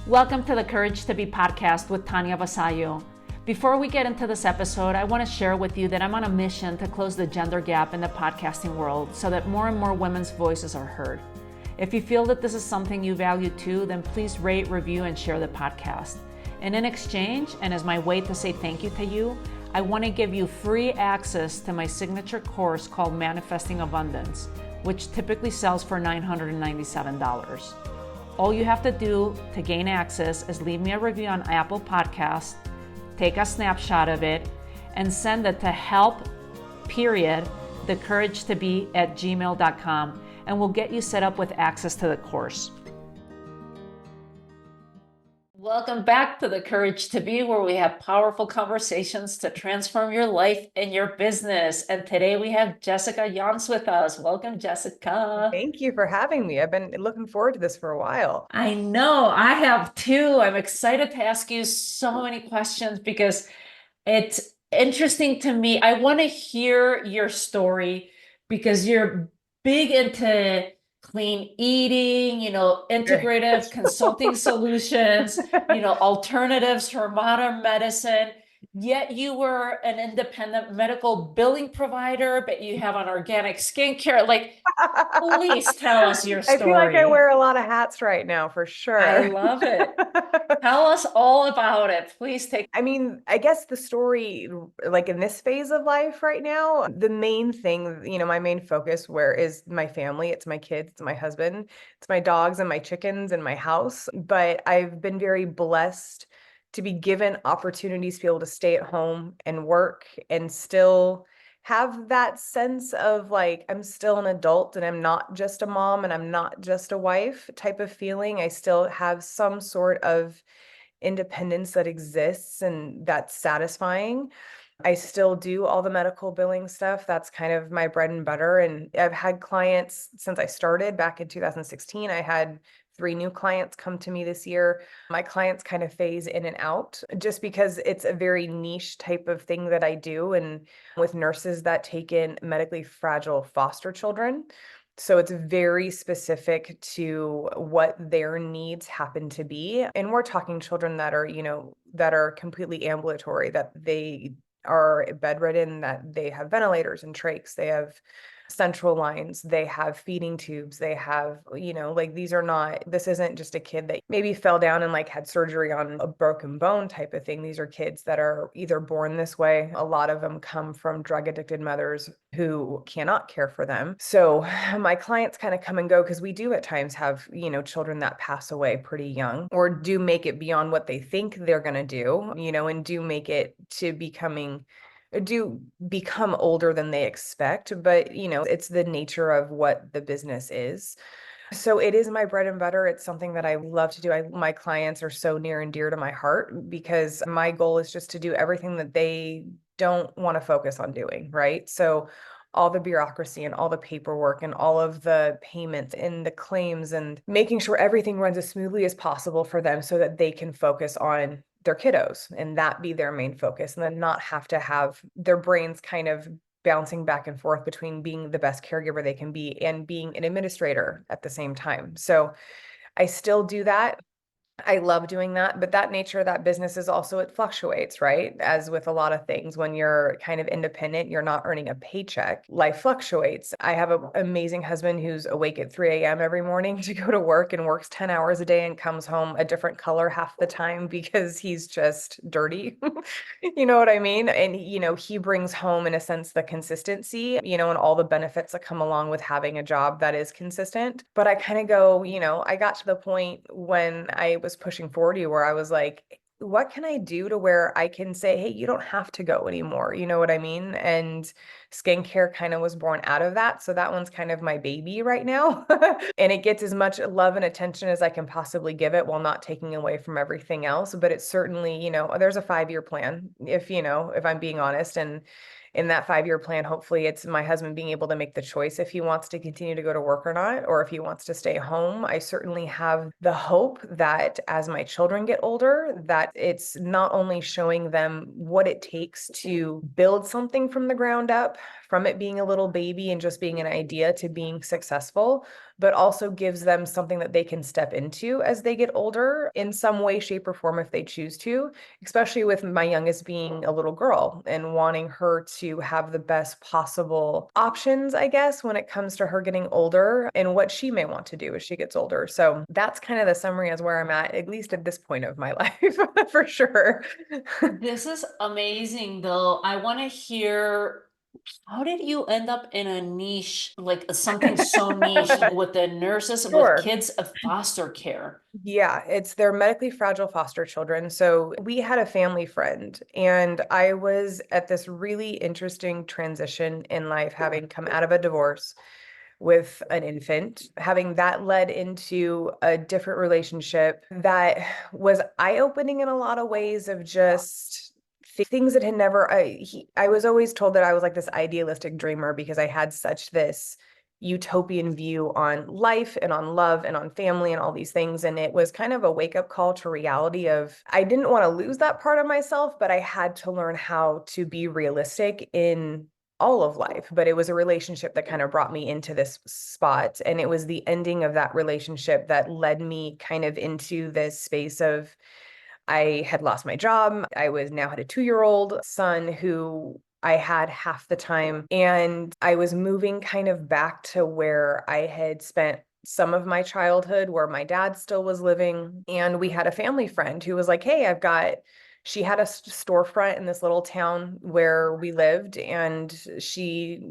Welcome to the Courage to Be podcast with Tanya Vasallo. Before we get into this episode, I want to share with you that I'm on a mission to close the gender gap in the podcasting world so that more and more women's voices are heard. If you feel that this is something you value too, then please rate, review, and share the podcast. And in exchange, and as my way to say thank you to you, I want to give you free access to my signature course called Manifesting Abundance, which typically sells for $997. All you have to do to gain access is leave me a review on Apple Podcasts, take a snapshot of it, and send it to help.thecouragetobe@gmail.com, and we'll get you set up with access to the course. Welcome back to the Courage to Be, where we have powerful conversations to transform your life and your business. And today we have Jessica Yontz with us. Welcome, Jessica. Thank you for having me. I've been looking forward to this for a while. I know, I have too. I'm excited to ask you so many questions because it's interesting to me. I want to hear your story because you're big into clean eating, integrative consulting solutions, alternatives for modern medicine. Yet you were an independent medical billing provider, but you have an organic skincare. Please tell us your story. I feel like I wear a lot of hats right now, for sure. I love it. Tell us all about it. Please take. I guess the story, in this phase of life right now, the main thing, my main focus is my family. It's my kids, it's my husband, it's my dogs and my chickens and my house. But I've been very blessed to be given opportunities to be able to stay at home and work and still have that sense of I'm still an adult and I'm not just a mom and I'm not just a wife type of feeling. I still have some sort of independence that exists and that's satisfying. I still do all the medical billing stuff. That's kind of my bread and butter. And I've had clients since I started back in 2016. I had 3 new clients come to me this year. My clients kind of phase in and out just because it's a very niche type of thing that I do, and with nurses that take in medically fragile foster children. So it's very specific to what their needs happen to be. And we're talking children that are completely ambulatory, that they are bedridden, that they have ventilators and trachs, they have central lines, they have feeding tubes, they have, this isn't just a kid that maybe fell down and had surgery on a broken bone type of thing. These are kids that are either born this way. A lot of them come from drug addicted mothers who cannot care for them. So my clients kind of come and go because we do at times have, children that pass away pretty young or do make it beyond what they think they're going to do, and do make it to become older than they expect, but it's the nature of what the business is. So it is my bread and butter. It's something that I love to do. My clients are so near and dear to my heart because my goal is just to do everything that they don't want to focus on doing, right? So all the bureaucracy and all the paperwork and all of the payments and the claims and making sure everything runs as smoothly as possible for them so that they can focus on their kiddos and that be their main focus, and then not have to have their brains kind of bouncing back and forth between being the best caregiver they can be and being an administrator at the same time. So I still do that. I love doing that, but that nature of that business is also, it fluctuates, right? As with a lot of things, when you're kind of independent, you're not earning a paycheck, life fluctuates. I have an amazing husband who's awake at 3 a.m. every morning to go to work and works 10 hours a day and comes home a different color half the time because he's just dirty. You know what I mean? And, he brings home, in a sense, the consistency, and all the benefits that come along with having a job that is consistent. But I kind of go, I got to the point when I was pushing 40 where I was like, what can I do to where I can say, hey, you don't have to go anymore? You know what I mean? And skincare kind of was born out of that. So that one's kind of my baby right now. And it gets as much love and attention as I can possibly give it while not taking away from everything else. But it's certainly, there's a 5-year plan, if I'm being honest. And in that 5-year plan, hopefully it's my husband being able to make the choice if he wants to continue to go to work or not, or if he wants to stay home. I certainly have the hope that as my children get older, that it's not only showing them what it takes to build something from the ground up, from it being a little baby and just being an idea to being successful, but also gives them something that they can step into as they get older in some way, shape, or form if they choose to, especially with my youngest being a little girl and wanting her to have the best possible options, I guess, when it comes to her getting older and what she may want to do as she gets older. So that's kind of the summary as where I'm at least at this point of my life, for sure. This is amazing, though. I want to hear, how did you end up in a niche, like something so niche with the nurses with Sure. kids of foster care? Yeah, it's they're medically fragile foster children. So we had a family friend, and I was at this really interesting transition in life, having come out of a divorce with an infant, having that led into a different relationship that was eye-opening in a lot of ways of just things that had never I was always told that I was like this idealistic dreamer because I had such this utopian view on life and on love and on family and all these things. And it was kind of a wake up call to reality of I didn't want to lose that part of myself, but I had to learn how to be realistic in all of life. But it was a relationship that kind of brought me into this spot. And it was the ending of that relationship that led me kind of into this space of I had lost my job. I was now had a 2-year-old son who I had half the time. And I was moving kind of back to where I had spent some of my childhood, where my dad still was living. And we had a family friend who was like, hey, she had a storefront in this little town where we lived. And she,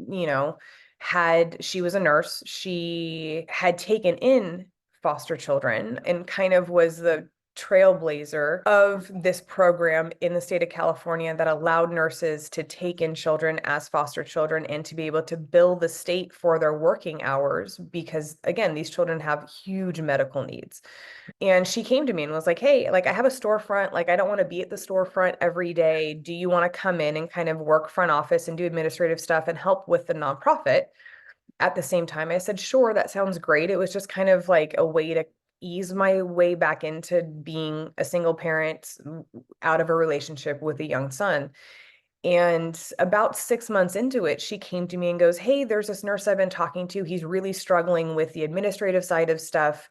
she was a nurse. She had taken in foster children and kind of was the trailblazer of this program in the state of California that allowed nurses to take in children as foster children and to be able to bill the state for their working hours because, again, these children have huge medical needs. And she came to me and was like, hey, like I have a storefront, like I don't want to be at the storefront every day. Do you want to come in and kind of work front office and do administrative stuff and help with the nonprofit? At the same time, I said, sure, that sounds great. It was just kind of like a way to ease my way back into being a single parent out of a relationship with a young son. And about 6 months into it, she came to me and goes, hey, there's this nurse I've been talking to. He's really struggling with the administrative side of stuff.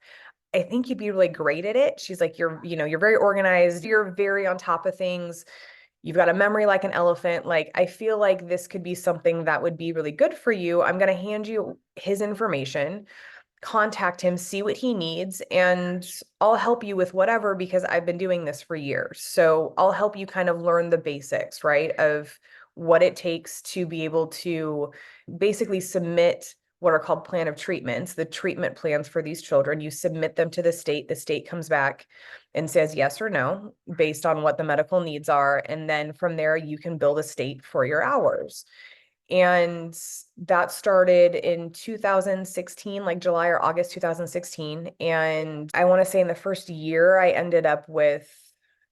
I think you'd be really great at it. She's like, you're very organized. You're very on top of things. You've got a memory like an elephant. Like, I feel like this could be something that would be really good for you. I'm going to hand you his information, contact him, see what he needs, and I'll help you with whatever because I've been doing this for years. So I'll help you kind of learn the basics, right, of what it takes to be able to basically submit what are called plan of treatments, the treatment plans for these children. You submit them to the state comes back and says yes or no based on what the medical needs are. And then from there, you can bill the state for your hours. And that started in 2016, like July or August 2016. And I want to say in the first year, I ended up with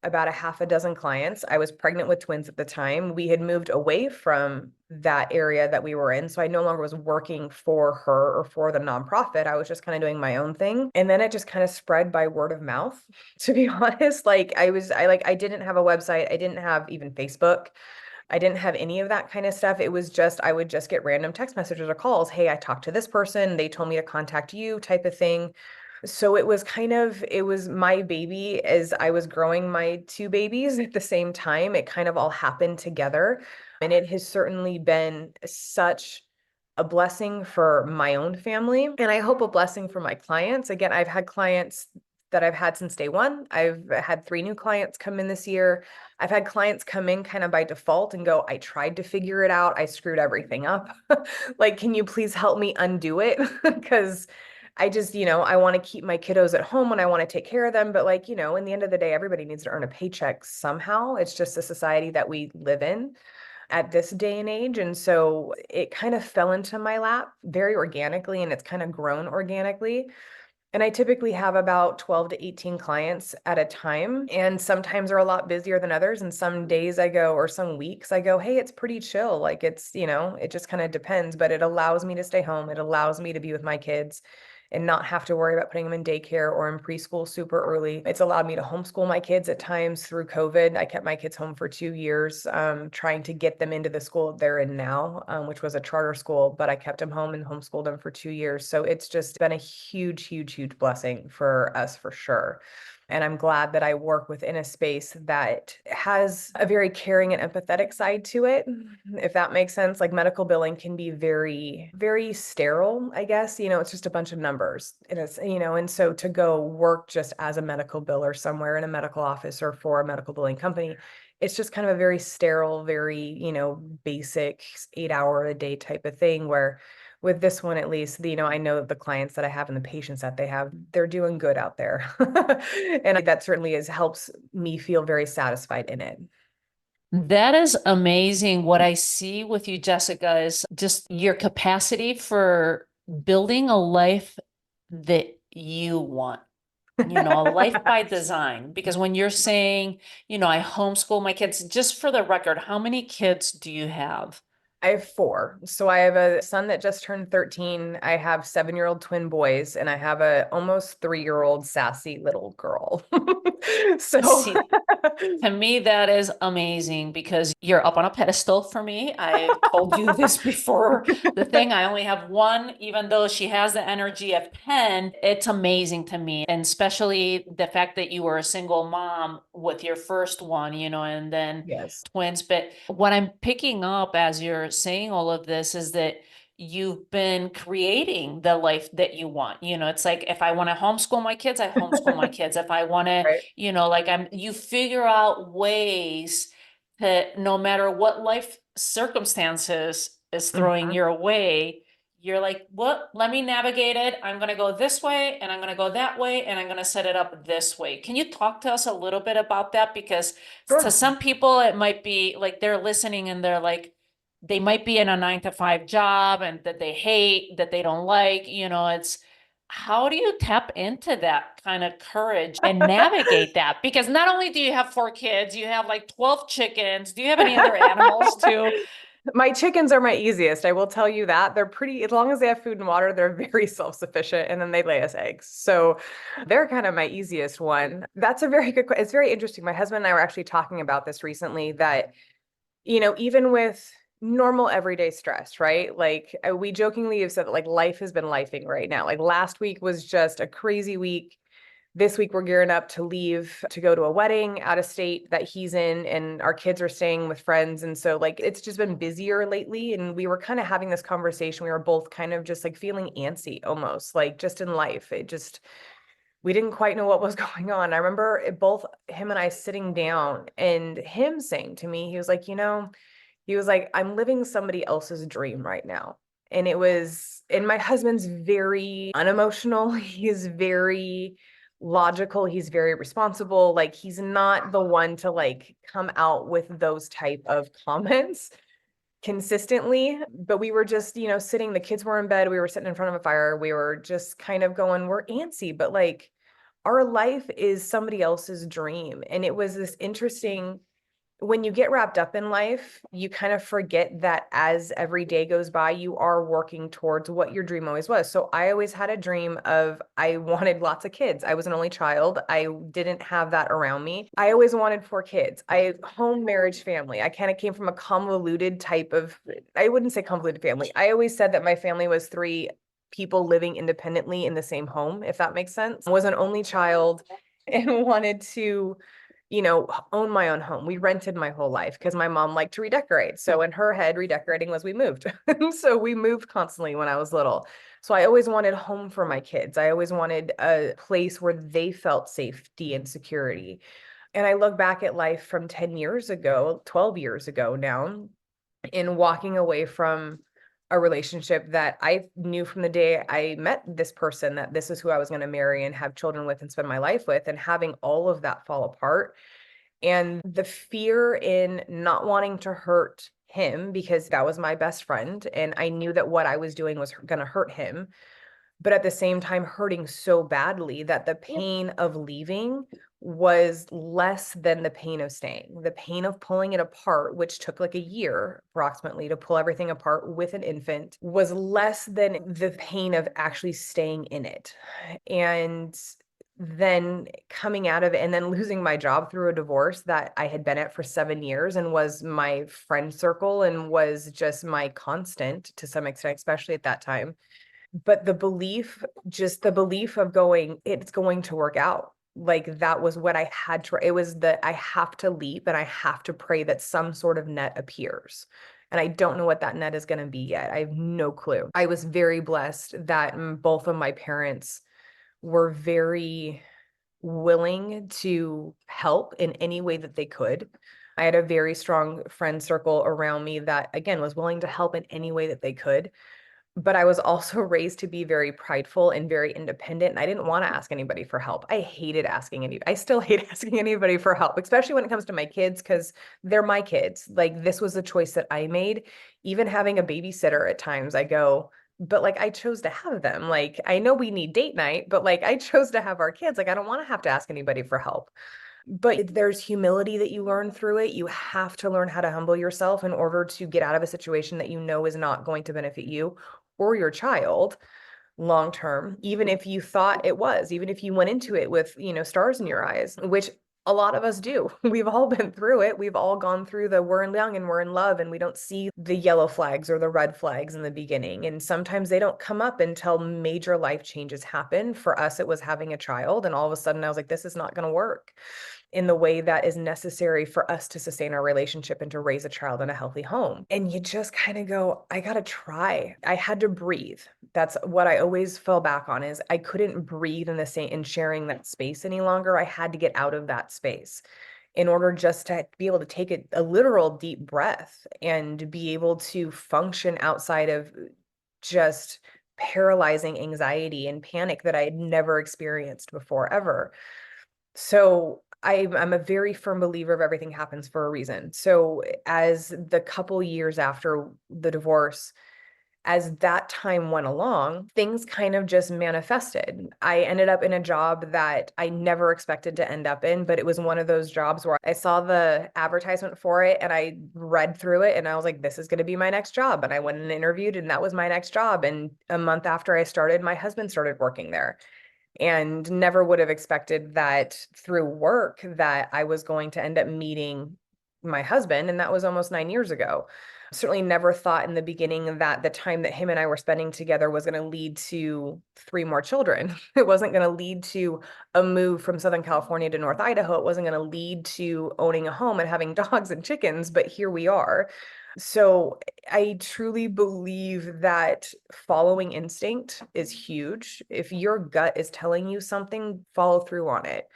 about a half a dozen clients. I was pregnant with twins at the time. We had moved away from that area that we were in. So I no longer was working for her or for the nonprofit. I was just kind of doing my own thing. And then it just kind of spread by word of mouth, to be honest. I didn't have a website. I didn't have even Facebook. I didn't have any of that kind of stuff. It was just, I would just get random text messages or calls. Hey, I talked to this person. They told me to contact you type of thing. So it was my baby as I was growing my two babies at the same time. It kind of all happened together. And it has certainly been such a blessing for my own family. And I hope a blessing for my clients. Again, I've had clients that I've had since day one. I've had 3 new clients come in this year. I've had clients come in kind of by default and go, I tried to figure it out. I screwed everything up. Like, can you please help me undo it? Because I just, I want to keep my kiddos at home and I want to take care of them. But like, in the end of the day, everybody needs to earn a paycheck somehow. It's just the society that we live in at this day and age. And so it kind of fell into my lap very organically and it's kind of grown organically. And I typically have about 12 to 18 clients at a time. And sometimes they're a lot busier than others. And some days I go, or some weeks I go, hey, it's pretty chill. Like it just kind of depends, but it allows me to stay home. It allows me to be with my kids. and not have to worry about putting them in daycare or in preschool super early. It's allowed me to homeschool my kids at times through COVID. I kept my kids home for 2 years, trying to get them into the school they're in now, which was a charter school, but I kept them home and homeschooled them for 2 years. So it's just been a huge, huge, huge blessing for us for sure. And I'm glad that I work within a space that has a very caring and empathetic side to it, if that makes sense. Like medical billing can be very, very sterile, I guess. It's just a bunch of numbers. And and so to go work just as a medical biller somewhere in a medical office or for a medical billing company, it's just kind of a very sterile, very, basic 8 hour a day type of thing where with this one, at least, I know that the clients that I have and the patients that they have, they're doing good out there. And that certainly helps me feel very satisfied in it. That is amazing. What I see with you, Jessica, is just your capacity for building a life that you want, a life by design. Because when you're saying, I homeschool my kids, just for the record, how many kids do you have? I have four. So I have a son that just turned 13. I have 7-year-old twin boys, and I have a almost 3-year-old sassy little girl. So See, to me, that is amazing because you're up on a pedestal for me. I've told you this before. The thing, I only have one, even though she has the energy of 10, it's amazing to me. And especially the fact that you were a single mom with your first one, and then yes. twins. But what I'm picking up as you're saying all of this is that you've been creating the life that you want. It's like if I want to homeschool my kids, I homeschool my kids. If I want to, Right. like you figure out ways to, no matter what life circumstances is throwing Mhm. your way, you're like, what? Let me navigate it. I'm going to go this way and I'm going to go that way and I'm going to set it up this way. Can you talk to us a little bit about that? Because to Sure. some people, it might be like they're listening and they're like, they might be in a 9 to 5 job and that they hate, that they don't like, it's how do you tap into that kind of courage and navigate that? Because not only do you have 4 kids, you have like 12 chickens. Do you have any other animals too? My chickens are my easiest. I will tell you that. They're pretty, as long as they have food and water, they're very self-sufficient, and then they lay us eggs. So they're kind of my easiest one. That's a very good question. It's very interesting. My husband and I were actually talking about this recently that, even with normal everyday stress, right? Like we jokingly have said that like life has been lifing right now. Like last week was just a crazy week. This week we're gearing up to leave to go to a wedding out of state that he's in, and our kids are staying with friends. And so like it's just been busier lately. And we were kind of having this conversation. We were both kind of just like feeling antsy almost, like just in life. We didn't quite know what was going on. I remember both him and I sitting down and him saying to me, he was like, he was like, I'm living somebody else's dream right now. And my husband's very unemotional. He's very logical. He's very responsible. Like he's not the one to like come out with those type of comments consistently. But we were just, sitting, the kids were in bed. We were sitting in front of a fire. We were just kind of going, we're antsy, but like our life is somebody else's dream. And it was this interesting, when you get wrapped up in life, you kind of forget that as every day goes by, you are working towards what your dream always was. So I always had a dream of, I wanted lots of kids. I was an only child. I didn't have that around me. I always wanted 4 kids. Home marriage family. I kind of came from a convoluted type of, I wouldn't say convoluted family. I always said that my family was 3 people living independently in the same home, if that makes sense. I was an only child and wanted to own my own home. We rented my whole life because my mom liked to redecorate. So in her head, redecorating was we moved. So we moved constantly when I was little. So I always wanted home for my kids. I always wanted a place where they felt safety and security. And I look back at life from 10 years ago, 12 years ago now, in walking away from a relationship that I knew from the day I met this person that this is who I was going to marry and have children with and spend my life with, and having all of that fall apart. And the fear in not wanting to hurt him because that was my best friend. And I knew that what I was doing was going to hurt him, but at the same time, hurting so badly that the pain of leaving was less than the pain of staying. The pain of pulling it apart, which took like a year approximately to pull everything apart with an infant, was less than the pain of actually staying in it. And then coming out of it and then losing my job through a divorce that I had been at for 7 years and was my friend circle and was just my constant to some extent, especially at that time. But just the belief of going, it's going to work out. Like that was what I had to, it was that I have to leap and I have to pray that some sort of net appears. And I don't know what that net is going to be yet. I have no clue. I was very blessed that both of my parents were very willing to help in any way that they could. I had a very strong friend circle around me that, again, was willing to help in any way that they could. But I was also raised to be very prideful and very independent. And I didn't want to ask anybody for help. I hated asking I still hate asking anybody for help, especially when it comes to my kids, because they're my kids. Like this was a choice that I made. Even having a babysitter at times, I go, but like I chose to have them. Like I know we need date night, but like I chose to have our kids. Like I don't want to ask anybody for help. But there's humility that you learn through it. You have to learn how to humble yourself in order to get out of a situation that you know is not going to benefit you or your child long term, even if you thought it was, even if you went into it with, stars in your eyes, which a lot of us do. We've all been through it. We've all gone through the we're young and we're in love and we don't see the yellow flags or the red flags in the beginning. And sometimes they don't come up until major life changes happen. For us, it was having a child. And all of a sudden I was like, this is not going to work in the way that is necessary for us to sustain our relationship and to raise a child in a healthy home. And you just kind of go, I got to try. I had to breathe. That's what I always fell back on is I couldn't breathe in the same in sharing that space any longer. I had to get out of that space in order just to be able to take a literal deep breath and be able to function outside of just paralyzing anxiety and panic that I had never experienced before ever. So I'm a very firm believer of everything happens for a reason. So as the couple years after the divorce, as that time went along, things kind of just manifested. I ended up in a job that I never expected to end up in, but it was one of those jobs where I saw the advertisement for it and I read through it and I was like, this is going to be my next job. And I went and interviewed and that was my next job. And a month after I started, my husband started working there. And never would have expected that through work that I was going to end up meeting my husband. And that was almost 9 years ago. Certainly never thought in the beginning that the time that him and I were spending together was going to lead to 3 more children. It wasn't going to lead to a move from Southern California to North Idaho. It wasn't going to lead to owning a home and having dogs and chickens, but here we are. So I truly believe that following instinct is huge. If your gut is telling you something, follow through on it.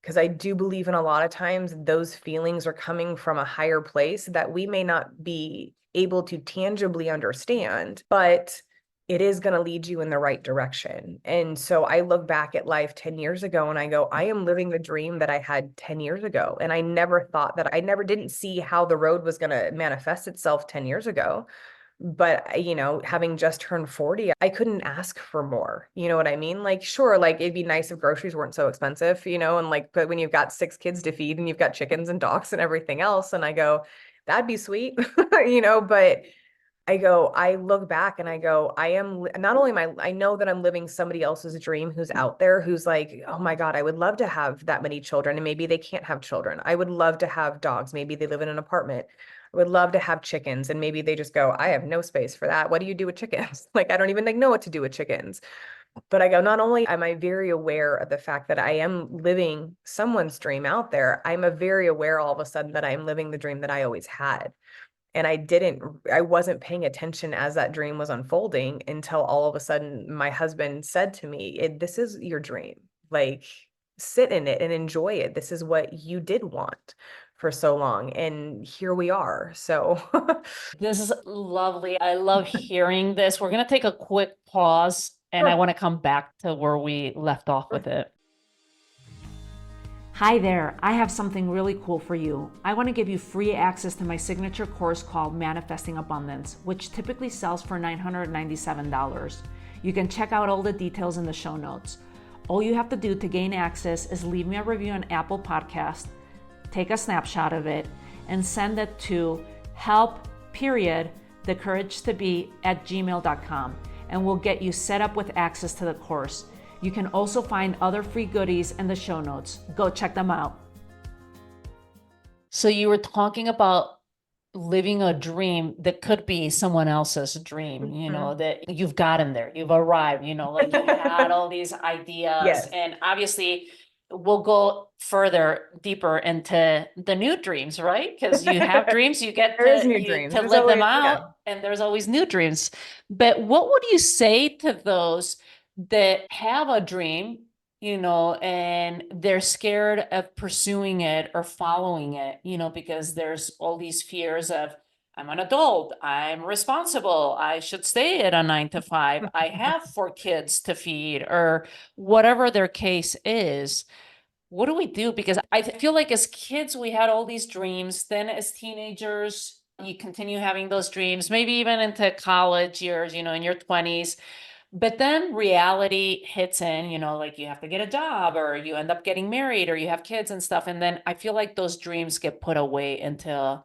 Because I do believe in a lot of times those feelings are coming from a higher place that we may not be able to tangibly understand, but it is going to lead you in the right direction. And so I look back at life 10 years ago and I go, I am living the dream that I had 10 years ago. And I never thought that I never didn't see how the road was going to manifest itself 10 years ago. But, having just turned 40, I couldn't ask for more. You know what I mean? Like, sure, like it'd be nice if groceries weren't so expensive, and like, but when you've got 6 kids to feed and you've got chickens and dogs and everything else, and I go, that'd be sweet, but I look back and I go, I am not only I know that I'm living somebody else's dream who's out there, who's like, oh my God, I would love to have that many children. And maybe they can't have children. I would love to have dogs. Maybe they live in an apartment. I would love to have chickens. And maybe they just go, I have no space for that. What do you do with chickens? Like, I don't even know what to do with chickens. But I go, not only am I very aware of the fact that I am living someone's dream out there, I'm very aware all of a sudden that I'm living the dream that I always had. And I wasn't paying attention as that dream was unfolding until all of a sudden my husband said to me, this is your dream. Like, sit in it and enjoy it. This is what you did want for so long. And here we are. So This is lovely. I love hearing this. We're going to take a quick pause and I want to come back to where we left off with it. Hi there, I have something really cool for you. I want to give you free access to my signature course called Manifesting Abundance, which typically sells for $997. You can check out all the details in the show notes. All you have to do to gain access is leave me a review on Apple Podcast, take a snapshot of it, and send it to help.thecouragetobe@gmail.com, and we'll get you set up with access to the course. You can also find other free goodies in the show notes. Go check them out. So you were talking about living a dream that could be someone else's dream, that you've gotten there, you've arrived, like you had all these ideas. Yes. And obviously we'll go further, deeper into the new dreams, right? Because you have dreams, you get There's to, new you, dreams. to There's live them always, out, and there's always new dreams. But what would you say to those that have a dream, and they're scared of pursuing it or following it, because there's all these fears of, I'm an adult, I'm responsible, I should stay at a 9 to 5, I have 4 kids to feed, or whatever their case is. What do we do? Because I feel like as kids, we had all these dreams. Then as teenagers, you continue having those dreams, maybe even into college years, in your 20s. But then reality hits in, like you have to get a job, or you end up getting married, or you have kids and stuff. And then I feel like those dreams get put away into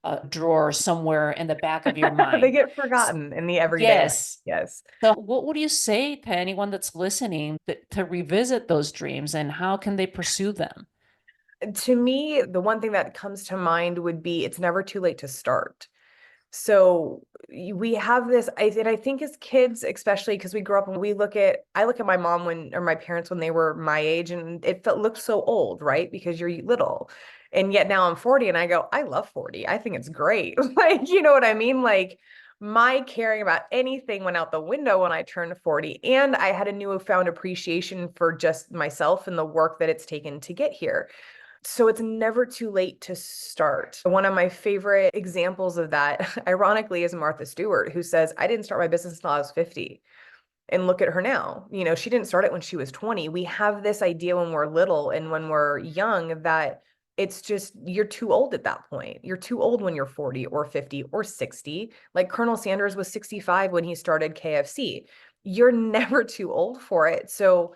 a drawer somewhere in the back of your mind. They get forgotten in the everyday life. Yes. Yes. So what would you say to anyone that's listening to revisit those dreams, and how can they pursue them? To me, the one thing that comes to mind would be it's never too late to start. So we have this, and I think as kids, especially because we grew up and I look at my mom or my parents when they were my age, and looked so old, right? Because you're little. And yet now I'm 40 and I go, I love 40. I think it's great. Like, you know what I mean? Like my caring about anything went out the window when I turned 40. And I had a newfound appreciation for just myself and the work that it's taken to get here. So it's never too late to start. One of my favorite examples of that, ironically, is Martha Stewart, who says, I didn't start my business until I was 50. And look at her now. She didn't start it when she was 20. We have this idea when we're little and when we're young that it's just, you're too old at that point. You're too old when you're 40 or 50 or 60. Like Colonel Sanders was 65 when he started KFC. You're never too old for it. So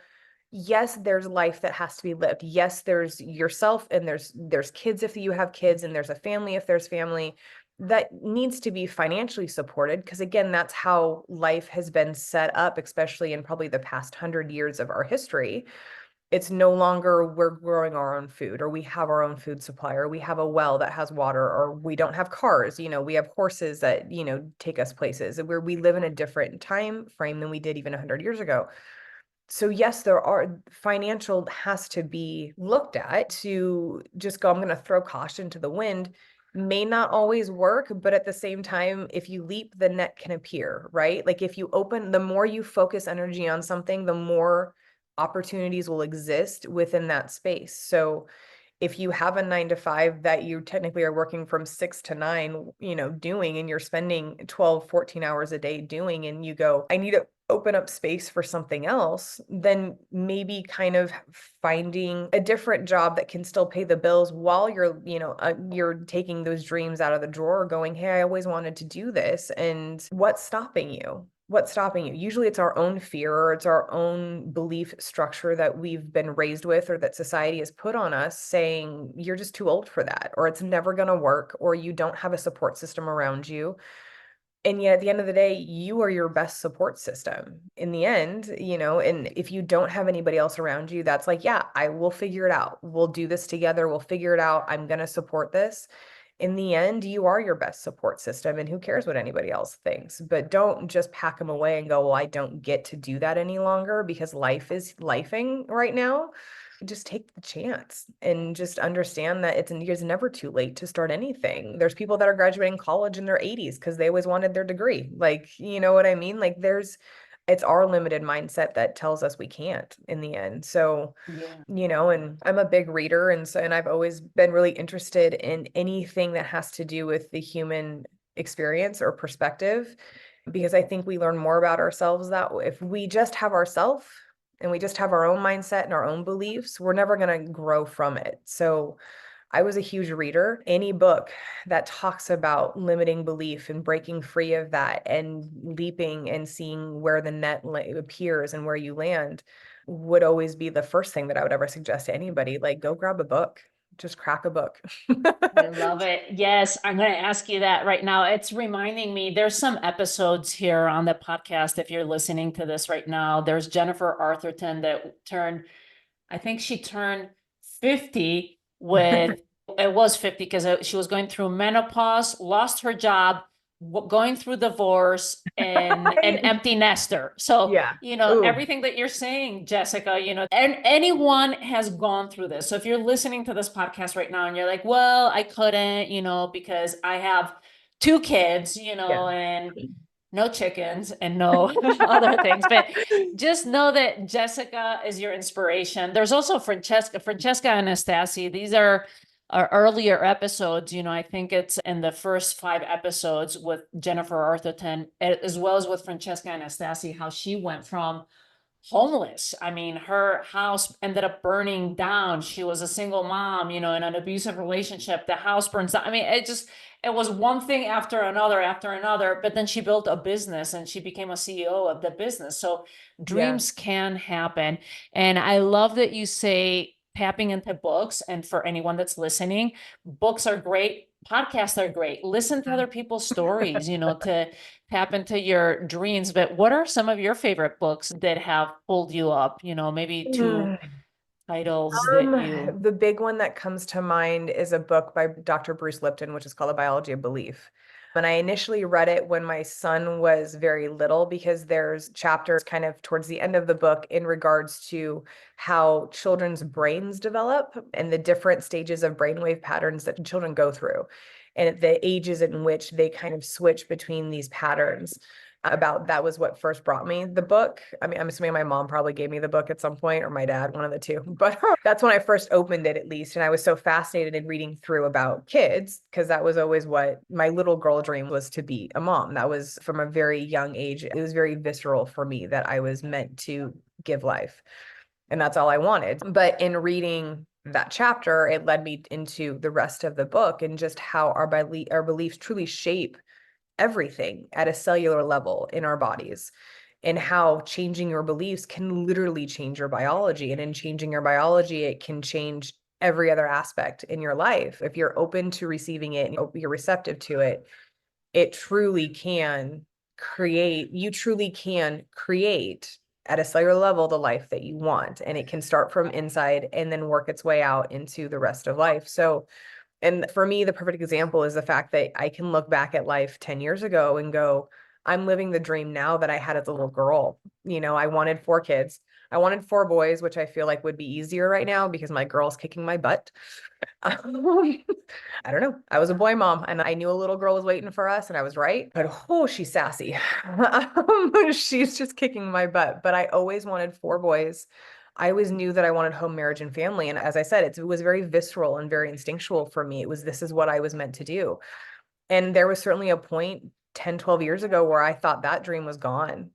yes, there's life that has to be lived. Yes, there's yourself, and there's kids if you have kids, and there's a family if there's family that needs to be financially supported, because again, that's how life has been set up, especially in probably the past 100 years of our history. It's no longer we're growing our own food, or we have our own food supply, or we have a well that has water, or we don't have cars, we have horses that take us places, where we live in a different time frame than we did even 100 years ago. So yes, financial has to be looked at. To just go, I'm going to throw caution to the wind, may not always work, but at the same time, if you leap, the net can appear, right? Like if you open, the more you focus energy on something, the more opportunities will exist within that space. So if you have a 9 to 5 that you technically are working from 6 to 9, doing, and you're spending 12, 14 hours a day doing, and you go, I need to open up space for something else, then maybe kind of finding a different job that can still pay the bills while you're taking those dreams out of the drawer, going, hey, I always wanted to do this. And what's stopping you? Usually it's our own fear, or it's our own belief structure that we've been raised with, or that society has put on us, saying you're just too old for that, or it's never going to work, or you don't have a support system around you. And yet at the end of the day, you are your best support system in the end, and if you don't have anybody else around you that's like, yeah, I will figure it out, we'll do this together, we'll figure it out, I'm going to support this. In the end, you are your best support system, and who cares what anybody else thinks? But don't just pack them away and go, well, I don't get to do that any longer because life is lifing right now. Just take the chance and just understand that it's never too late to start anything. There's people that are graduating college in their 80s because they always wanted their degree. Like, you know what I mean? Like it's our limited mindset that tells us we can't in the end. So, Yeah. And I'm a big reader. And I've always been really interested in anything that has to do with the human experience or perspective, because I think we learn more about ourselves that if we just have ourselves and we just have our own mindset and our own beliefs, we're never going to grow from it. So I was a huge reader. Any book that talks about limiting belief and breaking free of that and leaping and seeing where the net appears and where you land, would always be the first thing that I would ever suggest to anybody. Like, go grab a book, just crack a book. I love it. Yes, I'm going to ask you that right now. It's reminding me there's some episodes here on the podcast. If you're listening to this right now, there's Jennifer Arthurton that turned, I think she turned 50 with, it was 50 because she was going through menopause, lost her job, going through divorce, and an empty nester. So, Yeah. Ooh. everything that you're saying, Jessica, and anyone has gone through this. So if you're listening to this podcast right now and you're like, well, I couldn't, because I have two kids, Yeah. and no chickens and no other things, but just know that Jessica is your inspiration. There's also Francesca and Anastasi. These are our earlier episodes. I think it's in the first 5 episodes with Jennifer Arthurton, as well as with Francesca and Anastasi, how she went from homeless. I mean, her house ended up burning down. She was a single mom, in an abusive relationship. The house burns down. I mean, it was one thing after another, but then she built a business and she became a CEO of the business. So Yeah. dreams can happen. And I love that you say tapping into books. And for anyone that's listening, books are great. Podcasts are great. Listen to other people's stories, to tap into your dreams. But what are some of your favorite books that have pulled you up? Maybe two Mm. titles that you. The big one that comes to mind is a book by Dr. Bruce Lipton, which is called The Biology of Belief. And I initially read it when my son was very little because there's chapters kind of towards the end of the book in regards to how children's brains develop and the different stages of brainwave patterns that children go through and the ages in which they kind of switch between these patterns. About that was what first brought me the book. I mean, I'm assuming my mom probably gave me the book at some point or my dad, one of the two, but that's when I first opened it at least. And I was so fascinated in reading through about kids because that was always what my little girl dream was, to be a mom. That was from a very young age. It was very visceral for me that I was meant to give life. And that's all I wanted. But in reading that chapter, it led me into the rest of the book and just how our beliefs truly shape everything at a cellular level in our bodies, and how changing your beliefs can literally change your biology. And in changing your biology, it can change every other aspect in your life. If you're open to receiving it and you're receptive to it, it truly can you truly can create at a cellular level the life that you want. And it can start from inside and then work its way out into the rest of life. So, and for me, the perfect example is the fact that I can look back at life 10 years ago and go, I'm living the dream now that I had as a little girl. I wanted 4 kids. I wanted 4 boys, which I feel like would be easier right now because my girl's kicking my butt. I don't know. I was a boy mom and I knew a little girl was waiting for us and I was right. But oh, she's sassy. She's just kicking my butt. But I always wanted 4 boys. I always knew that I wanted home, marriage, and family. And as I said, it was very visceral and very instinctual for me. This is what I was meant to do. And there was certainly a point 10, 12 years ago where I thought that dream was gone.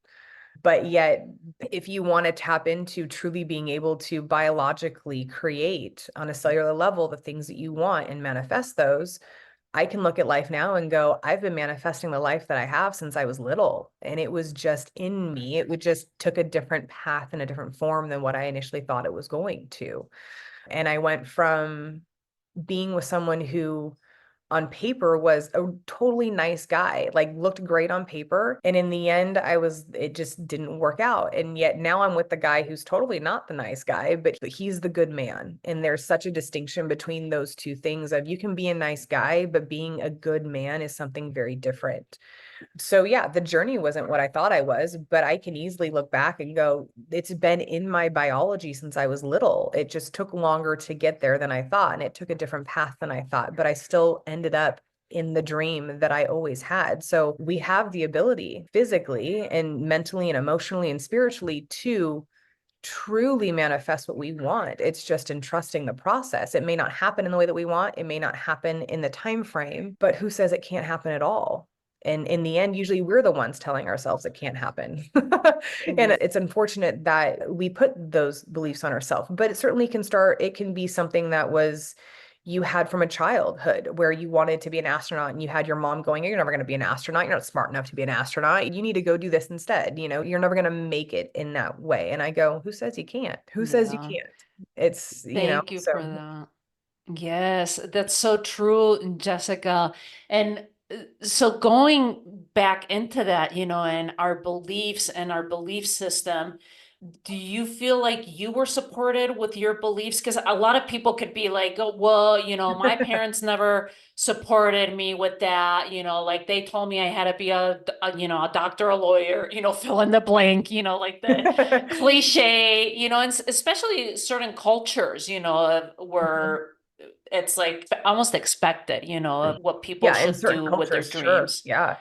But yet, if you want to tap into truly being able to biologically create on a cellular level the things that you want and manifest those, I can look at life now and go, I've been manifesting the life that I have since I was little. And it was just in me. It would just took a different path and a different form than what I initially thought it was going to. And I went from being with someone who on paper was a totally nice guy, like looked great on paper. And in the end, it just didn't work out. And yet now I'm with the guy who's totally not the nice guy, but he's the good man. And there's such a distinction between those two things of you can be a nice guy, but being a good man is something very different. So yeah, the journey wasn't what I thought I was, but I can easily look back and go, it's been in my biology since I was little. It just took longer to get there than I thought, and it took a different path than I thought, but I still ended up in the dream that I always had. So we have the ability physically and mentally and emotionally and spiritually to truly manifest what we want. It's just in trusting the process. It may not happen in the way that we want. It may not happen in the time frame, but who says it can't happen at all? And in the end, usually we're the ones telling ourselves it can't happen. And it's unfortunate that we put those beliefs on ourselves, but it certainly can be something that was you had from a childhood where you wanted to be an astronaut and you had your mom going, you're never going to be an astronaut. You're not smart enough to be an astronaut. You need to go do this instead. You're never going to make it in that way. And I go, who says you can't? Who says you Yeah. can't? It's, Thank you for so that. Yes, that's so true, Jessica. And so going back into that, and our beliefs and our belief system, do you feel like you were supported with your beliefs? Because a lot of people could be like, oh, well, my parents never supported me with that. Like they told me I had to be a doctor, a lawyer, fill in the blank, like the cliche, and especially certain cultures, where it's like almost expected, of what people yeah, in should certain do with their cultures, sure. dreams. Yeah.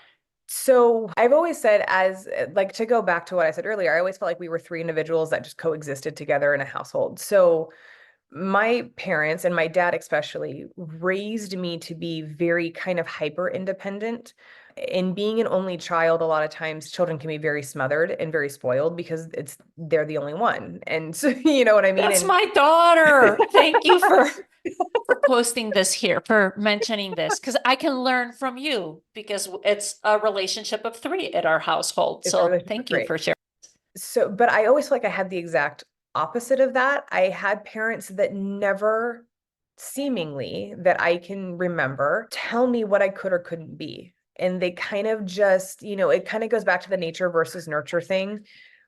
So I've always said, as like to go back to what I said earlier, I always felt like we were three individuals that just coexisted together in a household. So my parents and my dad especially raised me to be very kind of hyper independent. In being an only child, a lot of times children can be very smothered and very spoiled because they're the only one. And so, you know what I mean? That's And my daughter. Thank you for posting this here, for mentioning this, because I can learn from you because it's a relationship of three at our household. it's a So relationship of thank you three. for sharing. So, but I always feel like I had the exact opposite of that. I had parents that never, seemingly, that I can remember, tell me what I could or couldn't be. And they kind of just, it kind of goes back to the nature versus nurture thing,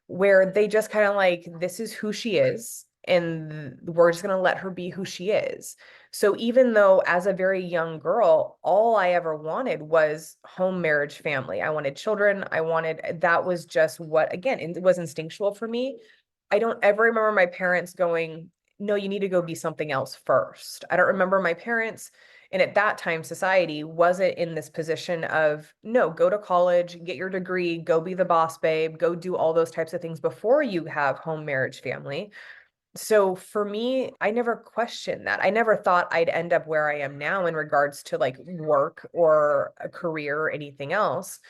where they just kind of like, this is who she is, and we're just going to let her be who she is. So even though as a very young girl, all I ever wanted was home, marriage, family. I wanted children. That was just what, again, it was instinctual for me. I don't ever remember my parents going, no, you need to go be something else first. I don't remember my parents. And at that time, society wasn't in this position of, no, go to college, get your degree, go be the boss babe, go do all those types of things before you have home, marriage, family. So for me, I never questioned that. I never thought I'd end up where I am now in regards to like work or a career or anything else.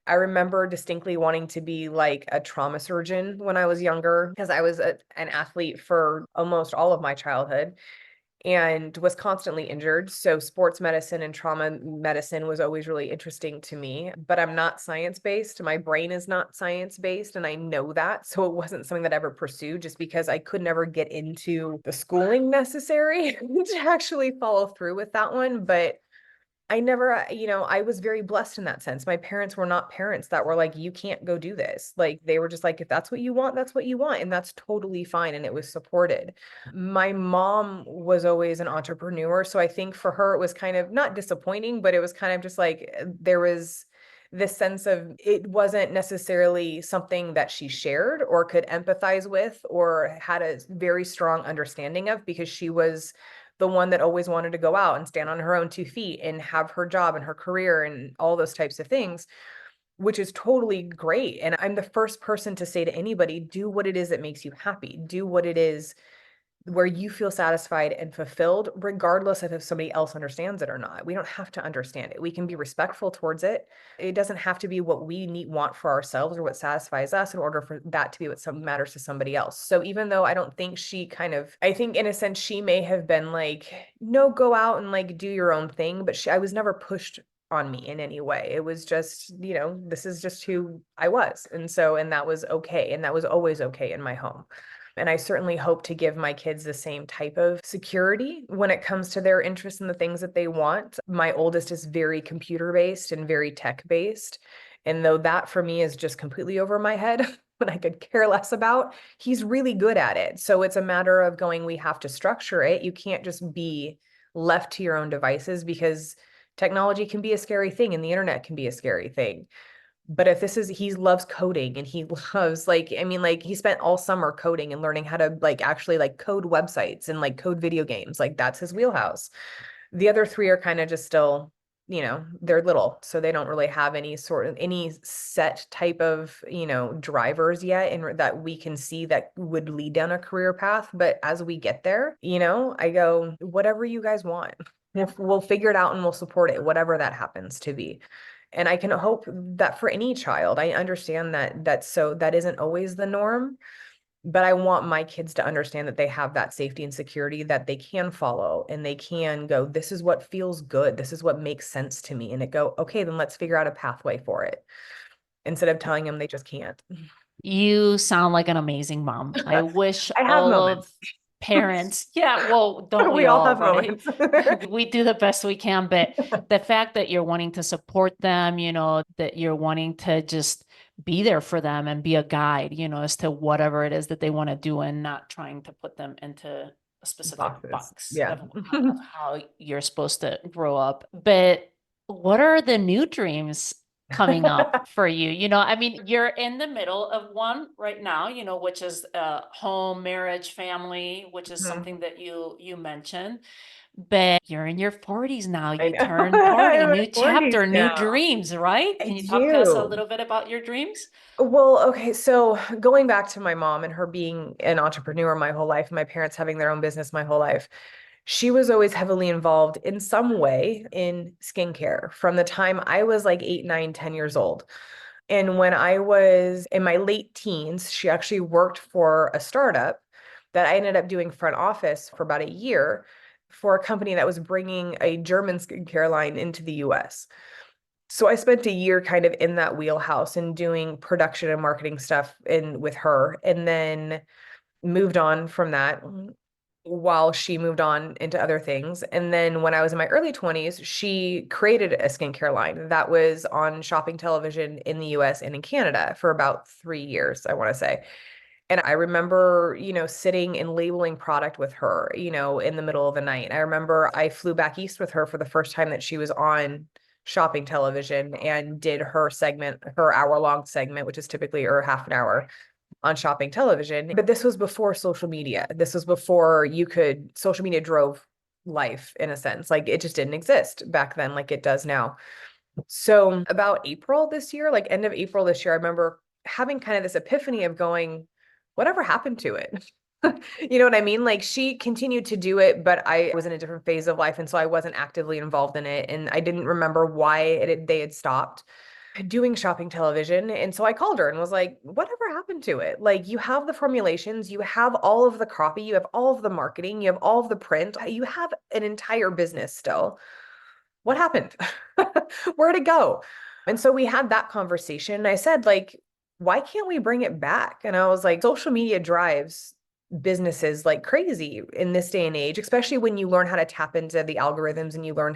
I remember distinctly wanting to be like a trauma surgeon when I was younger because I was an athlete for almost all of my childhood and was constantly injured. So sports medicine and trauma medicine was always really interesting to me, but I'm not science-based. My brain is not science-based, and I know that. So it wasn't something that I ever pursued just because I could never get into the schooling necessary to actually follow through with that one. But I never, I was very blessed in that sense. My parents were not parents that were like, you can't go do this. Like, they were just like, if that's what you want, that's what you want. And that's totally fine. And it was supported. My mom was always an entrepreneur. So I think for her, it was kind of not disappointing, but it was kind of just like there was this sense of it wasn't necessarily something that she shared or could empathize with or had a very strong understanding of because she was the one that always wanted to go out and stand on her own 2 feet and have her job and her career and all those types of things, which is totally great. And I'm the first person to say to anybody, do what it is that makes you happy. Do what it is where you feel satisfied and fulfilled, regardless of if somebody else understands it or not. We don't have to understand it. We can be respectful towards it. It doesn't have to be what we want for ourselves or what satisfies us in order for that to be what matters to somebody else. So even though I don't think I think in a sense, she may have been like, no, go out and like do your own thing. But I was never pushed on me in any way. It was just, this is just who I was. And that was okay. And that was always okay in my home. And I certainly hope to give my kids the same type of security when it comes to their interests and the things that they want. My oldest is very computer based and very tech based. And though that for me is just completely over my head, and I could care less about, he's really good at it. So it's a matter of going, we have to structure it. You can't just be left to your own devices because technology can be a scary thing and the internet can be a scary thing. But if he loves coding and he loves like he spent all summer coding and learning how to like actually like code websites and like code video games. Like that's his wheelhouse. The other three are kind of just still, they're little, so they don't really have any set type of, drivers yet and that we can see that would lead down a career path. But as we get there, I go, whatever you guys want, we'll figure it out and we'll support it, whatever that happens to be. And I can hope that for any child, I understand that that isn't always the norm, But I want my kids to understand that they have that safety and security that they can follow and they can go, this is what feels good. This is what makes sense to me. And it go, okay, then let's figure out a pathway for it instead of telling them they just can't. You sound like an amazing mom. I wish I have all of moments. parents, yeah, well, don't we We all all, have right? moments. We do the best we can, but the fact that you're wanting to support them, that you're wanting to just be there for them and be a guide, as to whatever it is that they want to do and not trying to put them into a specific Boxes. box Yeah. of how you're supposed to grow up. But what are the new dreams coming up for you? I mean, you're in the middle of one right now, which is home, marriage, family, which is Mhm. something that you mentioned. But you're in your 40s now. I You know. turned 40, I'm in my new 40s chapter, new now. dreams, right? I Can you talk to us a do. little bit about your dreams? Well, okay, so going back to my mom and her being an entrepreneur my whole life, my parents having their own business my whole life, she was always heavily involved in some way in skincare from the time I was like 8, 9, 10 years old. And when I was in my late teens, she actually worked for a startup that I ended up doing front office for about a year for a company that was bringing a German skincare line into the US. So I spent a year kind of in that wheelhouse and doing production and marketing stuff in with her, and then moved on from that while she moved on into other things. And then when I was in my early 20s, she created a skincare line that was on shopping television in the US and in Canada for about 3 years, I want to say. And I remember, sitting and labeling product with her, in the middle of the night. I remember I flew back east with her for the first time that she was on shopping television and did her segment, her hour-long segment, which is typically or half an hour on shopping television. But this was before social media. This was before social media drove life in a sense. Like it just didn't exist back then like it does now. So about April this year, like end of April this year, I remember having kind of this epiphany of going, whatever happened to it? You know what I mean? Like she continued to do it, but I was in a different phase of life. And so I wasn't actively involved in it. And I didn't remember why they had stopped doing shopping television. And so I called her and was like, whatever happened to it? Like you have the formulations, you have all of the copy, you have all of the marketing, you have all of the print, you have an entire business still. What happened? Where'd it go? And so we had that conversation. And I said, like, why can't we bring it back? And I was like, social media drives businesses like crazy in this day and age, especially when you learn how to tap into the algorithms and you learn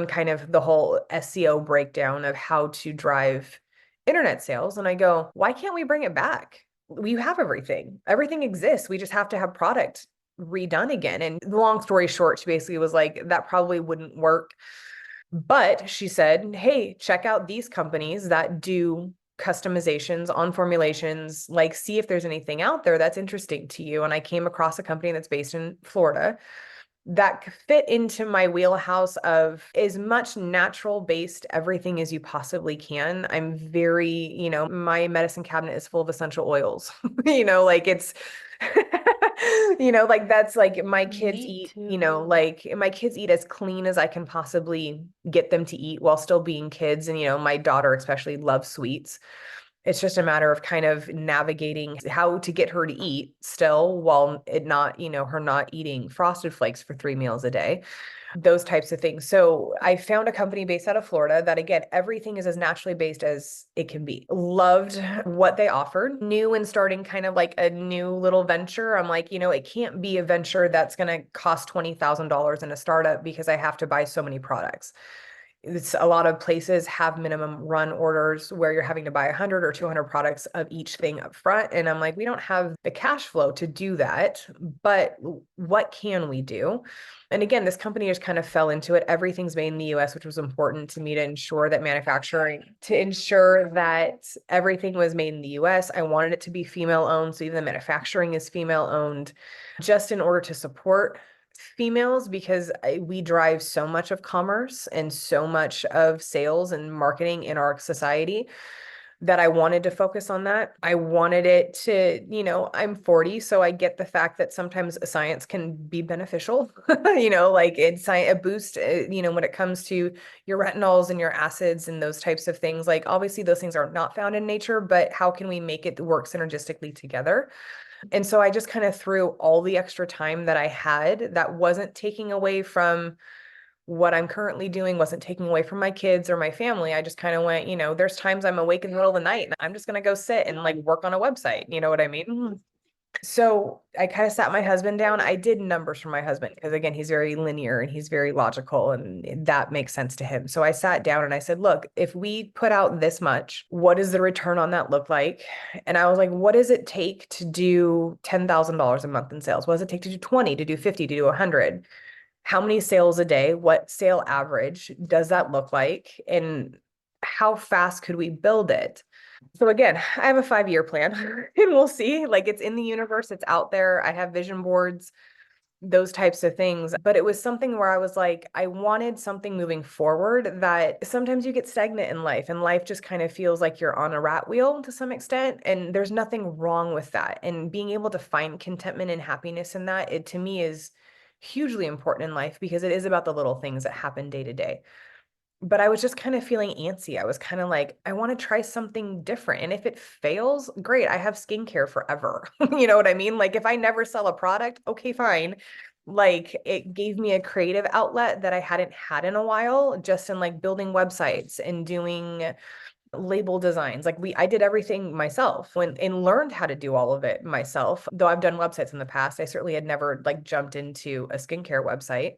kind of the whole SEO breakdown of how to drive internet sales. And I go, why can't we bring it back? We have everything. Everything exists. We just have to have product redone again. And the long story short, she basically was like, that probably wouldn't work. But she said, hey, check out these companies that do customizations on formulations, like see if there's anything out there that's interesting to you. And I came across a company that's based in Florida that fit into my wheelhouse of as much natural based everything as you possibly can. I'm very, my medicine cabinet is full of essential oils. Like it's like that's like my kids Me eat, too. like my kids eat as clean as I can possibly get them to eat while still being kids. And, my daughter especially loves sweets. It's just a matter of kind of navigating how to get her to eat still while it not, her not eating Frosted Flakes for 3 meals a day, those types of things. So I found a company based out of Florida that, again, everything is as naturally based as it can be. Loved what they offered. New and starting kind of like a new little venture. I'm like, it can't be a venture that's going to cost $20,000 in a startup because I have to buy so many products. It's a lot of places have minimum run orders where you're having to buy 100 or 200 products of each thing up front. And I'm like, we don't have the cash flow to do that, but what can we do? And again, this company just kind of fell into it. Everything's made in the US, which was important to me to ensure that everything was made in the US. I wanted it to be female owned. So even the manufacturing is female owned, just in order to support females because we drive so much of commerce and so much of sales and marketing in our society. that I wanted to focus on that. I wanted it to, I'm 40, so I get the fact that sometimes science can be beneficial, like it's a boost, when it comes to your retinols and your acids and those types of things. Like obviously those things are not found in nature, but how can we make it work synergistically together? And so I just kind of threw all the extra time that I had that wasn't taking away from what I'm currently doing, wasn't taking away from my kids or my family. I just kind of went, there's times I'm awake in the middle of the night and I'm just going to go sit and like work on a website. You know what I mean? So I kind of sat my husband down. I did numbers for my husband because again, he's very linear and he's very logical and that makes sense to him. So I sat down and I said, look, if we put out this much, what does the return on that look like? And I was like, what does it take to do $10,000 a month in sales? What does it take to do 20, to do 50, to do 100? How many sales a day? What sale average does that look like? And how fast could we build it? So again, I have a 5-year plan and we'll see. Like it's in the universe, it's out there. I have vision boards, those types of things. But it was something where I was like, I wanted something moving forward that sometimes you get stagnant in life and life just kind of feels like you're on a rat wheel to some extent. And there's nothing wrong with that. And being able to find contentment and happiness in that, it to me is hugely important in life because it is about the little things that happen day to day. But I was just kind of feeling antsy. I was kind of like, I want to try something different. And if it fails, great. I have skincare forever. You know what I mean? Like if I never sell a product, okay, fine. Like it gave me a creative outlet that I hadn't had in a while, just in like building websites and doing label designs. Like I did everything myself and learned how to do all of it myself. Though I've done websites in the past, I certainly had never like jumped into a skincare website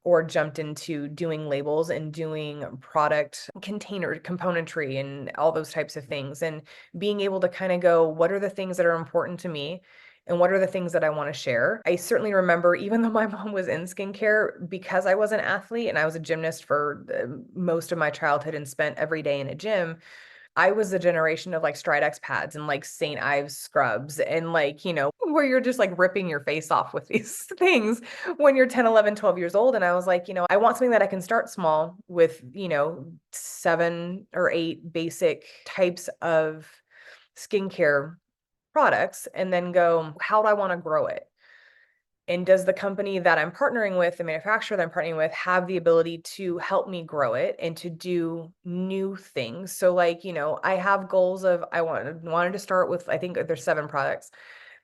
or jumped into doing labels and doing product container componentry and all those types of things. And being able to kind of go, what are the things that are important to me? And what are the things that I want to share? I certainly remember, even though my mom was in skincare, because I was an athlete and I was a gymnast for most of my childhood and spent every day in a gym, I was the generation of like Stridex pads and like St. Ives scrubs and like, where you're just like ripping your face off with these things when you're 10, 11, 12 years old. And I was like, I want something that I can start small with, 7 or 8 basic types of skincare products and then go, how do I want to grow it? And does the company that I'm partnering with, the manufacturer that I'm partnering with, have the ability to help me grow it and to do new things? So like, I have goals of I wanted to start with, I think there's 7 products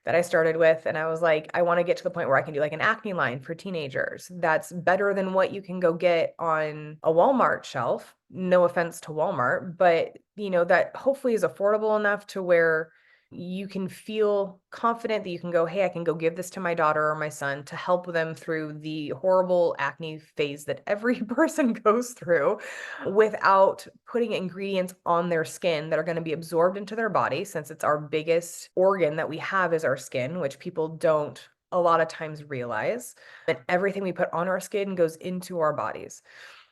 that I started with. And I was like, I want to get to the point where I can do like an acne line for teenagers. That's better than what you can go get on a Walmart shelf. No offense to Walmart, but that hopefully is affordable enough to where you can feel confident that you can go, hey, I can go give this to my daughter or my son to help them through the horrible acne phase that every person goes through without putting ingredients on their skin that are going to be absorbed into their body, since it's our biggest organ that we have is our skin, which people don't a lot of times realize. And everything we put on our skin goes into our bodies.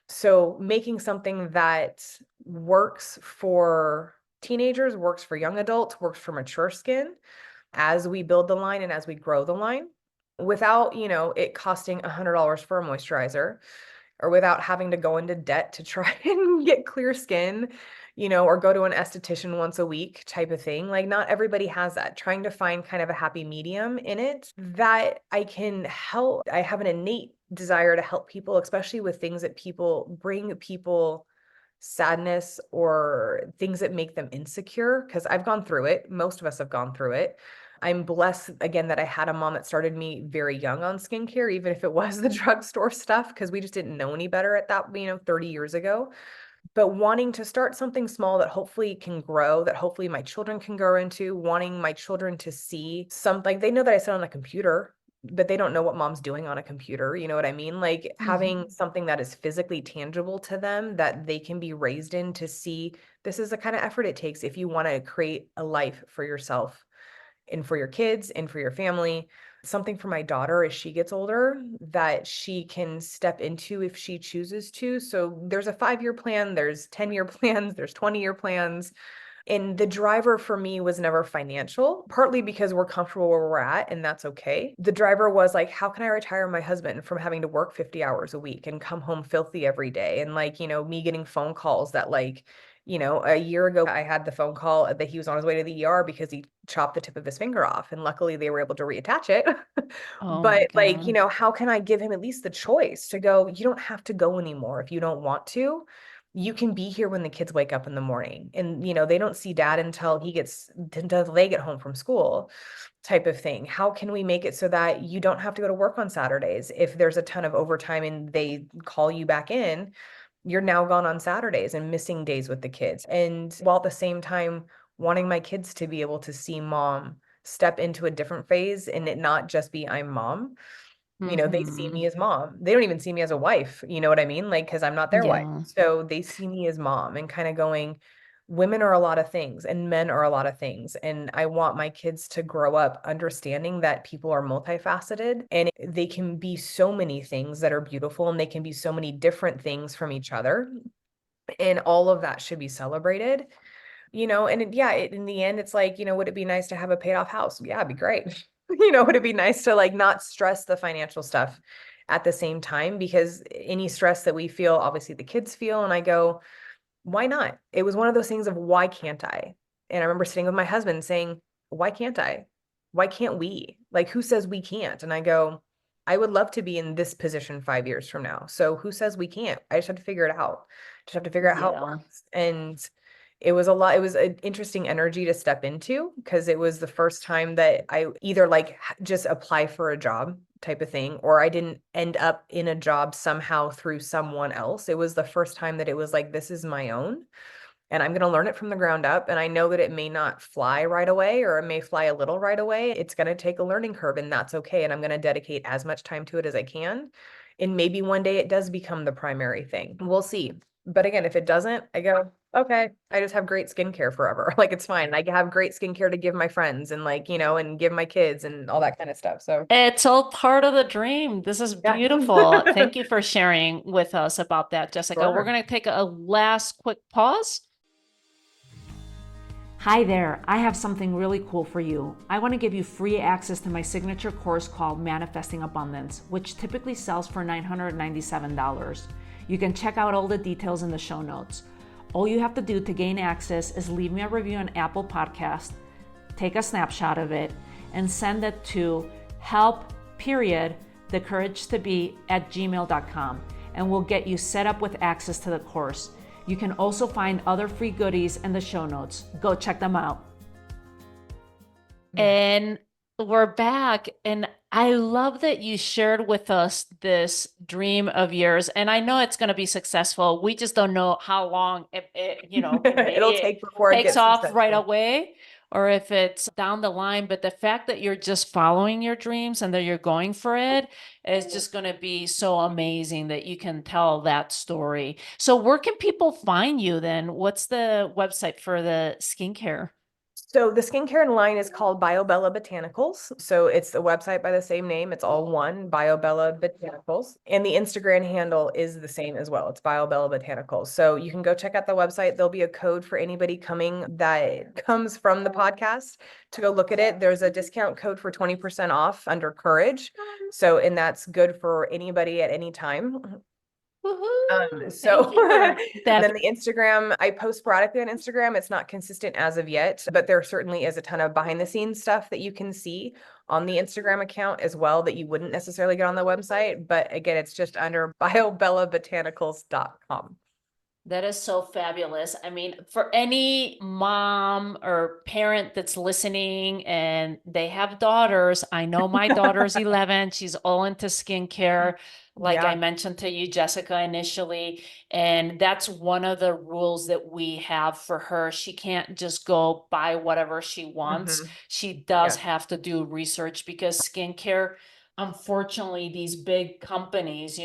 So making something that works for teenagers, works for young adults, works for mature skin as we build the line and as we grow the line without, it costing $100 for a moisturizer or without having to go into debt to try and get clear skin, or go to an esthetician once a week type of thing. Like not everybody has that. Trying to find kind of a happy medium in it that I can help. I have an innate desire to help people, especially with things that bring people sadness or things that make them insecure, because I've gone through it. Most of us have gone through it. I'm blessed again that I had a mom that started me very young on skincare, even if it was the drugstore stuff, because we just didn't know any better at that, 30 years ago. But wanting to start something small that hopefully can grow, that hopefully my children can grow into, wanting my children to see something. They know that I sit on a computer, but they don't know what mom's doing on a computer. You know what I mean? Like having something that is physically tangible to them that they can be raised in to see this is the kind of effort it takes if you want to create a life for yourself and for your kids and for your family. Something for my daughter as she gets older that she can step into if she chooses to. So there's a 5-year plan, there's 10-year plans, there's 20-year plans. And the driver for me was never financial, partly because we're comfortable where we're at, and that's okay. The driver was like, how can I retire my husband from having to work 50 hours a week and come home filthy every day? And like, me getting phone calls that like, A year ago, I had the phone call that he was on his way to the ER because he chopped the tip of his finger off. And luckily, they were able to reattach it. Oh my But, like, God. how can I give him at least the choice to go, you don't have to go anymore if you don't want to. You can be here when the kids wake up in the morning. And, they don't see dad until they get home from school, type of thing. How can we make it so that you don't have to go to work on Saturdays? If there's a ton of overtime and they call you back in, you're now gone on Saturdays and missing days with the kids. And while at the same time wanting my kids to be able to see mom step into a different phase and it not just be I'm mom. They see Mm-hmm. me as mom. They don't even see me as a wife. You know what I mean? Like, because I'm not their wife. Yeah. So they see me as mom and kind of going, women are a lot of things and men are a lot of things. And I want my kids to grow up understanding that people are multifaceted and they can be so many things that are beautiful and they can be so many different things from each other. And all of that should be celebrated. In the end, it's like, would it be nice to have a paid off house? Yeah, it'd be great. Would it be nice to like not stress the financial stuff at the same time? Because any stress that we feel, obviously the kids feel. And I go, why not? It was one of those things of why can't I? And I remember sitting with my husband saying, why can't I? Why can't we? Like, who says we can't? And I go, I would love to be in this position 5 years from now. So who says we can't? I just have to figure it out. Just have to figure out how it Yeah. works. And it was a lot. It was an interesting energy to step into because it was the first time that I either like just apply for a job type of thing, or I didn't end up in a job somehow through someone else. It was the first time that it was like, this is my own and I'm going to learn it from the ground up. And I know that it may not fly right away or it may fly a little right away. It's going to take a learning curve and that's okay. And I'm going to dedicate as much time to it as I can. And maybe one day it does become the primary thing. We'll see. But again, if it doesn't, I go, okay, I just have great skincare forever. Like it's fine. I have great skincare to give my friends and like, and give my kids and all that kind of stuff. So It's all part of the dream. This is yeah. beautiful. Thank you for sharing with us about that, Jessica. We're Sure. going to take a last quick pause. Hi there, I have something really cool for you. I want to give you free access to my signature course called Manifesting Abundance, which typically sells for $997. You can check out all the details in the show notes. All you have to do to gain access is leave me a review on Apple Podcast, take a snapshot of it, and send it to help.thecouragetobe@gmail.com, and we'll get you set up with access to the course. You can also find other free goodies in the show notes. Go check them out. And we're back. And I love that you shared with us this dream of yours. And I know it's going to be successful. We just don't know how long maybe It'll it take before it takes gets off right successful. away or if it's down the line. But the fact that you're just following your dreams and that you're going for it is just going to be so amazing that you can tell that story. So where can people find you then? What's the website for the skincare? So the skincare line is called Biobella Botanicals. So it's the website by the same name. It's all one, Biobella Botanicals. And the Instagram handle is the same as well. It's Biobella Botanicals. So you can go check out the website. There'll be a code for anybody coming that comes from the podcast to go look at it. There's a discount code for 20% off under Courage. So, and that's good for anybody at any time. Thank you for And that. then the Instagram, I post sporadically on Instagram. It's not consistent as of yet, but there certainly is a ton of behind the scenes stuff that you can see on the Instagram account as well that you wouldn't necessarily get on the website. But again, it's just under biobellabotanicals.com. That is so fabulous. I mean, for any mom or parent that's listening and they have daughters, I know my daughter's 11. She's all into skincare, like I Yeah. mentioned to you, Jessica, initially. And that's one of the rules that we have for her. She can't just go buy whatever she wants. Hmm. She does Yeah. have to do research because skincare, unfortunately, these big companies,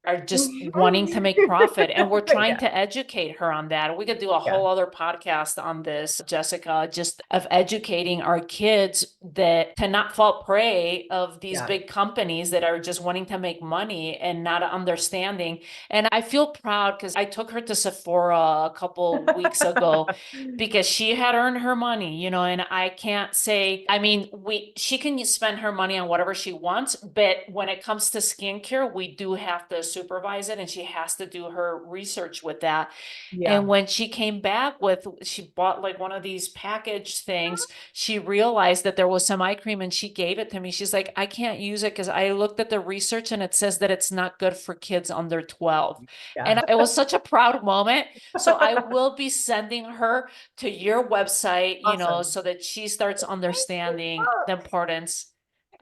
are just wanting to make profit. And we're trying Yeah. to educate her on that. We could do a Yeah. whole other podcast on this, Jessica, just of educating our kids that to not fall prey of these Yeah. big companies that are just wanting to make money and not understanding. And I feel proud because I took her to Sephora a couple weeks ago because she had earned her money, and I can't say, I mean, she can spend her money on whatever she wants, but when it comes to skincare, we do have to supervise it, and she has to do her research with that. Yeah. And when she came back she bought like one of these packaged things, she realized that there was some eye cream and she gave it to me. She's like, I can't use it because I looked at the research and it says that it's not good for kids under 12. Yeah. And it was such a proud moment. So I will be sending her to your website, Awesome. so that she starts understanding the importance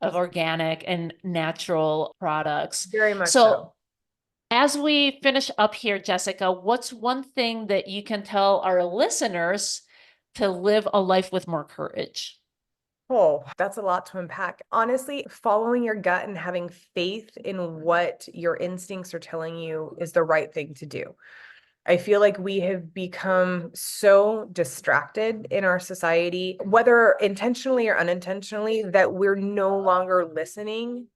of organic and natural products. Very much So as we finish up here, Jessica, what's one thing that you can tell our listeners to live a life with more courage? Oh, that's a lot to unpack. Honestly, following your gut and having faith in what your instincts are telling you is the right thing to do. I feel like we have become so distracted in our society, whether intentionally or unintentionally, that we're no longer listening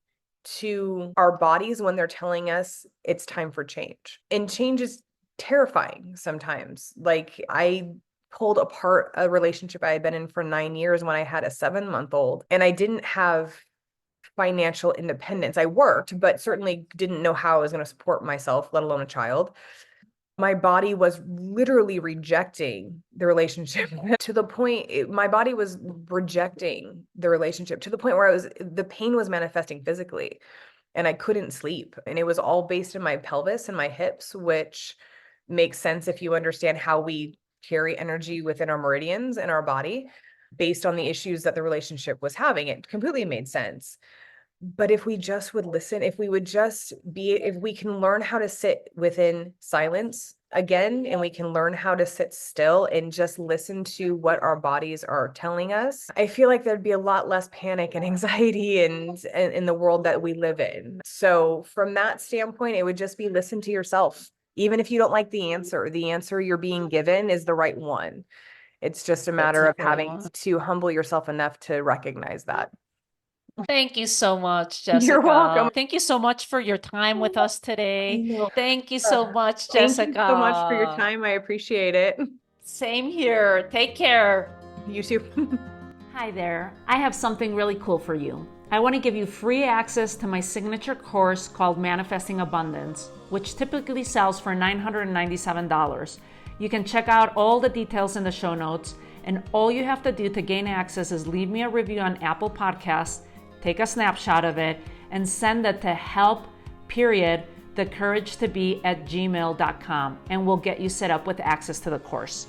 to our bodies when they're telling us it's time for change. And change is terrifying sometimes. Like, I pulled apart a relationship I had been in for 9 years when I had a 7-month-old, and I didn't have financial independence. I worked, but certainly didn't know how I was going to support myself, let alone a child. My body was literally rejecting the relationship to the point, my body was rejecting the relationship to the point where the pain was manifesting physically and I couldn't sleep. And it was all based in my pelvis and my hips, which makes sense if you understand how we carry energy within our meridians in our body based on the issues that the relationship was having. It completely made sense. But if we just would listen, if we can learn how to sit within silence again, and we can learn how to sit still and just listen to what our bodies are telling us, I feel like there'd be a lot less panic and anxiety and in the world that we live in. So from that standpoint, it would just be listen to yourself. Even if you don't like the answer you're being given is the right one. It's just a matter of having to humble yourself enough to recognize that. Thank you so much, Jessica. You're welcome. Thank you so much for your time with us today. Thank you so much, Jessica. Thank you so much for your time. I appreciate it. Same here. Take care. You too. Hi there. I have something really cool for you. I want to give you free access to my signature course called Manifesting Abundance, which typically sells for $997. You can check out all the details in the show notes, and all you have to do to gain access is leave me a review on Apple Podcasts, take a snapshot of it, and send it to help.thecouragetobe@gmail.com, and we'll get you set up with access to the course.